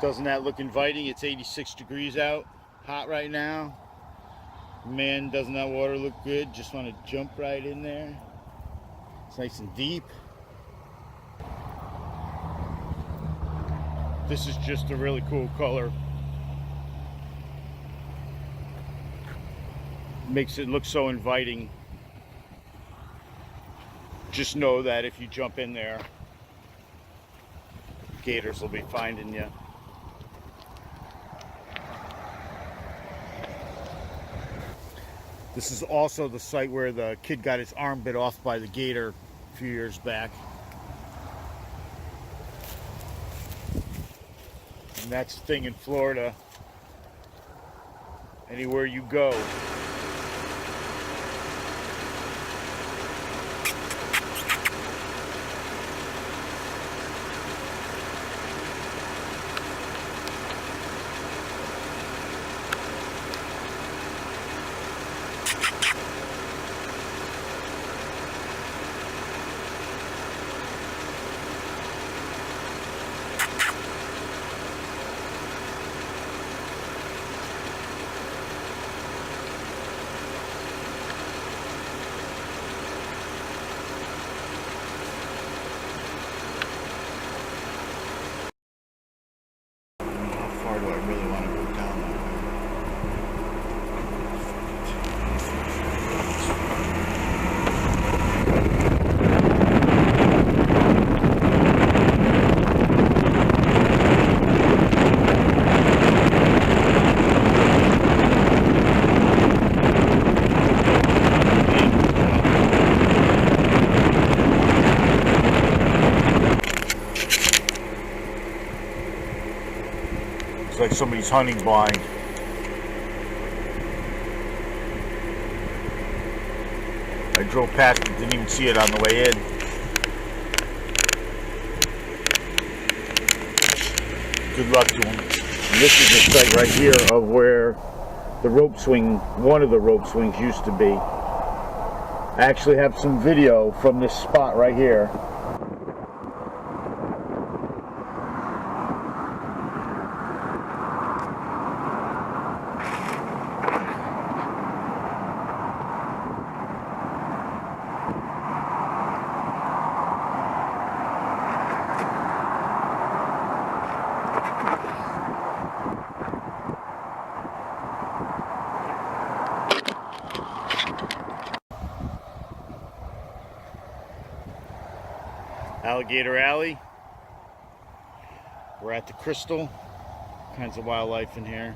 Doesn't that look inviting? It's 86 degrees out, hot right now. Man, doesn't that water look good? Just want to jump right in there. It's nice and deep. This is just a really cool color. Makes it look so inviting. Just know that if you jump in there, gators will be finding you. This is also the site where the kid got his arm bit off by the gator a few years back. And that's the thing in Florida. Anywhere you go, or do I really want to go down that way? It's like somebody's hunting blind. I drove past it, didn't even see it on the way in. Good luck to him. And this is the site right here of where the rope swing, one of the rope swings used to be. I actually have some video from this spot right here. Alligator Alley. We're at the Crystal. All kinds of wildlife in here.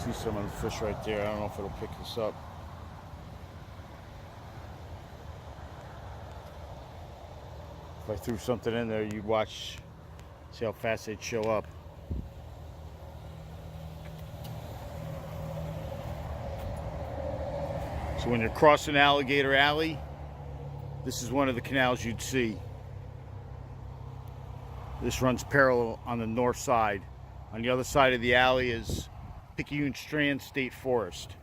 See some of the fish right there. I don't know if it'll pick this up. If I threw something in there, you'd watch, see how fast they'd show up. So when you're crossing Alligator Alley, this is one of the canals you'd see. This runs parallel on the north side. On the other side of the alley is Picayune Strand State Forest.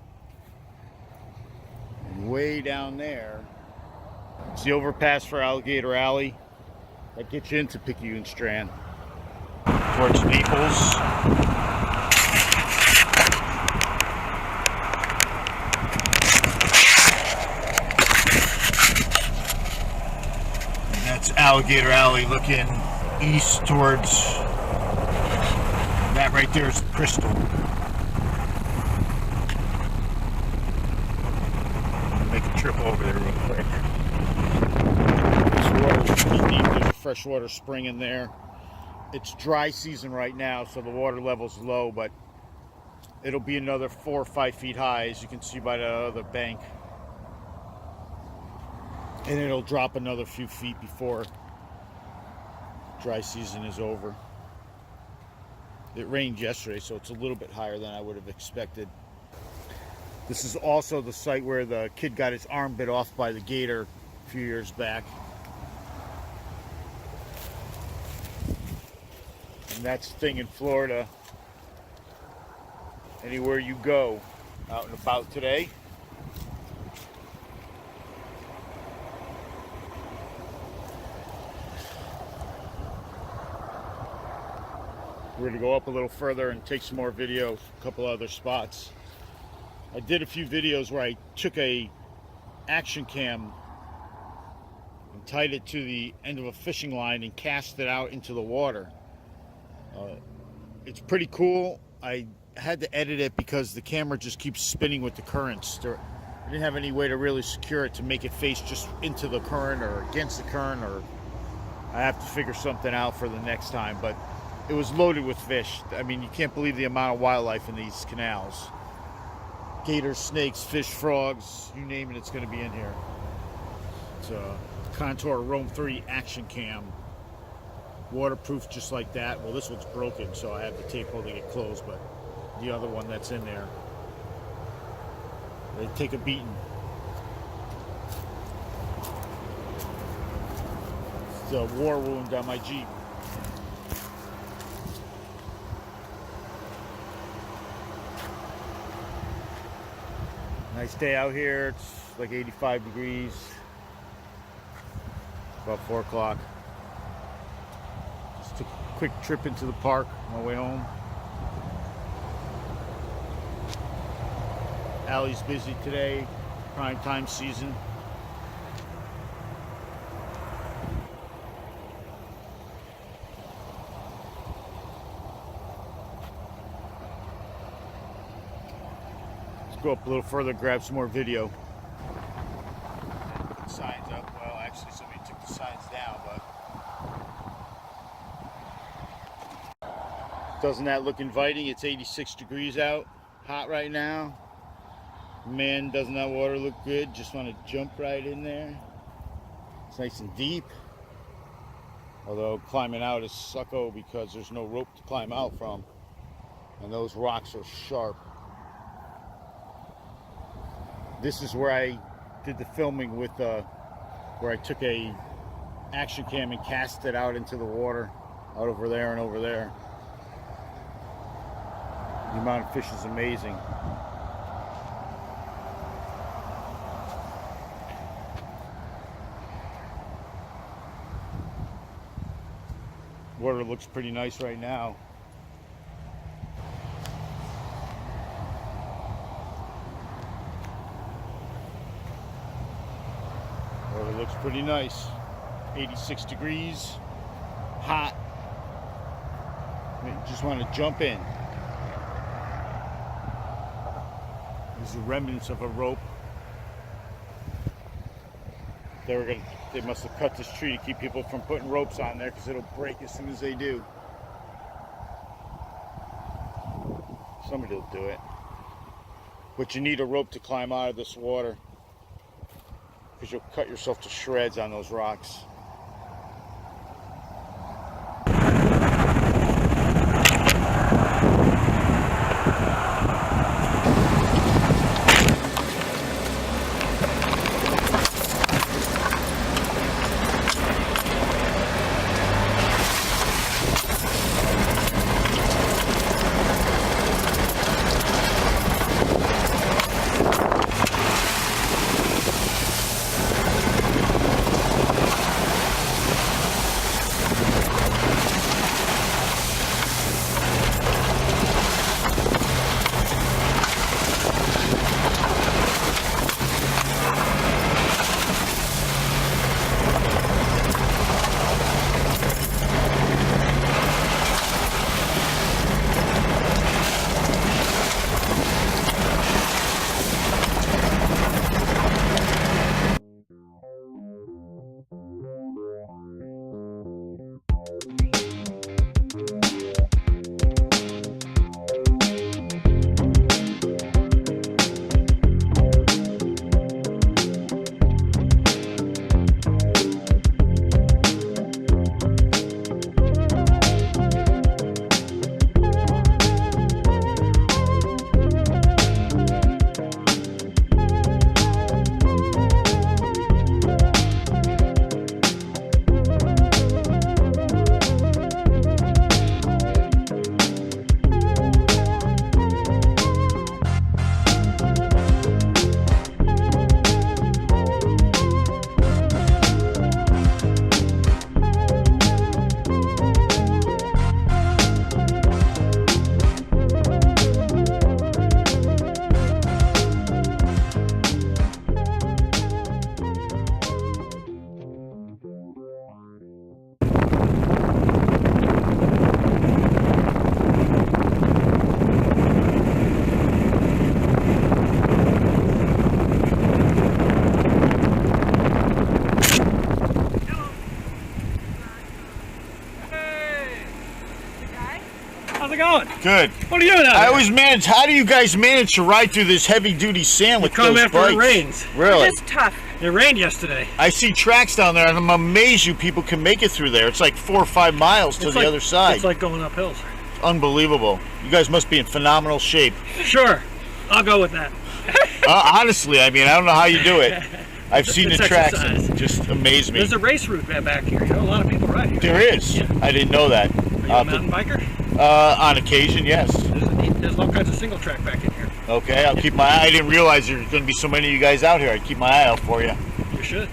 And way down there, it's the overpass for Alligator Alley. That gets you into Picayune Strand. Towards Naples. Alligator Alley looking east towards that right there is the Crystal. Make a trip over there real quick. This water is pretty deep. There's a freshwater spring in there. It's dry season right now, so the water level's low, but it'll be another 4 or 5 feet high, as you can see by the other bank. And it'll drop another few feet before dry season is over. It rained yesterday, so it's a little bit higher than I would have expected. This is also the site where the kid got his arm bit off by the gator a few years back. And that's the thing in Florida. Anywhere you go out and about today, We're gonna go up a little further and take some more video, a couple other spots. I did a few videos where I took a action cam and tied it to the end of a fishing line and cast it out into the water. It's pretty cool. I had to edit it because the camera just keeps spinning with the currents. I didn't have any way to really secure it to make it face just into the current or against the current, or I have to figure something out for the next time. But it was loaded with fish. I mean, you can't believe the amount of wildlife in these canals. Gators, snakes, fish, frogs, you name it, it's going to be in here. It's a Contour Roam 3 action cam. Waterproof just like that. Well, this one's broken, so I have the tape holding it closed, but the other one that's in there, they take a beating. It's a war wound on my Jeep. Nice day out here. It's like 85 degrees. About 4 o'clock. Just took a quick trip into the park on my way home. Alley's busy today, prime time season. Go up a little further, grab some more video. Put signs up. Well, actually, somebody took the signs down, but doesn't that look inviting? It's 86 degrees out, hot right now. Man, doesn't that water look good? Just want to jump right in there. It's nice and deep. Although climbing out is sucko because there's no rope to climb out from, and those rocks are sharp. This is where I did the filming with where I took a action cam and cast it out into the water, out over there and over there. The amount of fish is amazing. Water looks pretty nice right now. Water looks pretty nice. 86 degrees, hot. Just want to jump in. These are remnants of a rope. They must have cut this tree to keep people from putting ropes on there because it'll break as soon as they do. Somebody will do it. But you need a rope to climb out of this water because you'll cut yourself to shreds on those rocks. it going? Good. What are you doing out I there? always manage. How do you guys manage to ride through this heavy-duty sand with Come those after bikes? it rains. Really? It's tough. It rained yesterday. I see tracks down there, and I'm amazed you people can make it through there. It's like 4 or 5 miles to It's the like- other side. It's like going up hills. Unbelievable. You guys must be in phenomenal shape. Sure, I'll go with that. Honestly, I mean, I don't know how you do it. I've seen the It's tracks, exercise. and it just amaze me. There's a race route back here. You know, a lot of people ride here. There is. Yeah. I didn't know that. Are you a mountain biker? On occasion, yes. There's all kinds of single track back in here. Okay, I'll keep my eye. I didn't realize there was going to be so many of you guys out here. I'd keep my eye out for you. You should.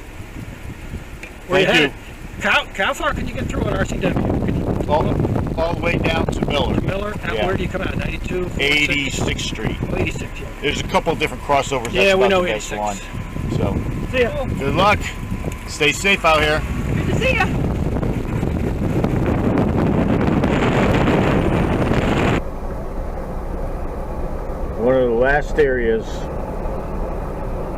Where Thank you you. headed? How far can you get through on RCW? Can you All the way down to Miller. Miller? Yeah. Where do you come out? 92? 86th Street. Oh, 86, yeah. There's a couple of different crossovers. Yeah, That's we about know the best 86. one. So, See ya. good luck. Stay safe out here. Good to see ya. One of the last areas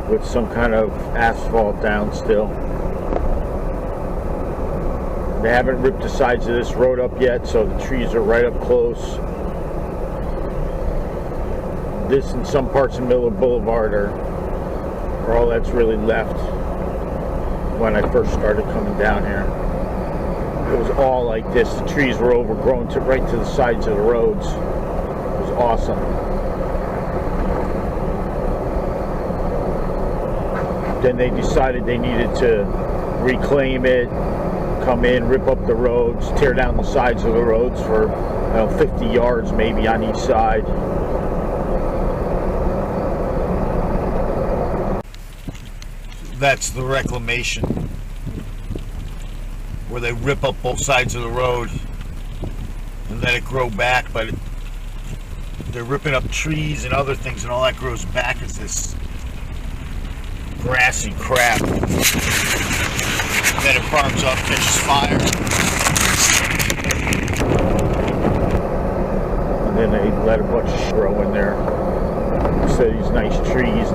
with some kind of asphalt down still. They haven't ripped the sides of this road up yet, so the trees are right up close. This and some parts of Miller Boulevard are all that's really left when I first started coming down here. It was all like this. The trees were overgrown right to the sides of the roads. It was awesome. Then they decided they needed to reclaim it, come in, rip up the roads, tear down the sides of the roads for 50 yards maybe on each side. That's the reclamation, where they rip up both sides of the road and let it grow back, but they're ripping up trees and other things, and all that grows back as this grassy crap. Then it burns up, catches fire. And then they let a bunch of shit grow in there instead of these nice trees.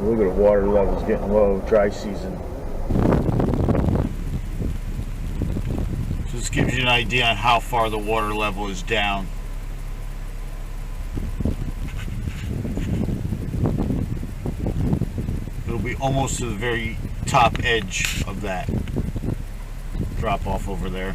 Look at the water levels getting low, dry season. So this gives you an idea on how far the water level is down. It'll be almost to the very top edge of that drop off over there.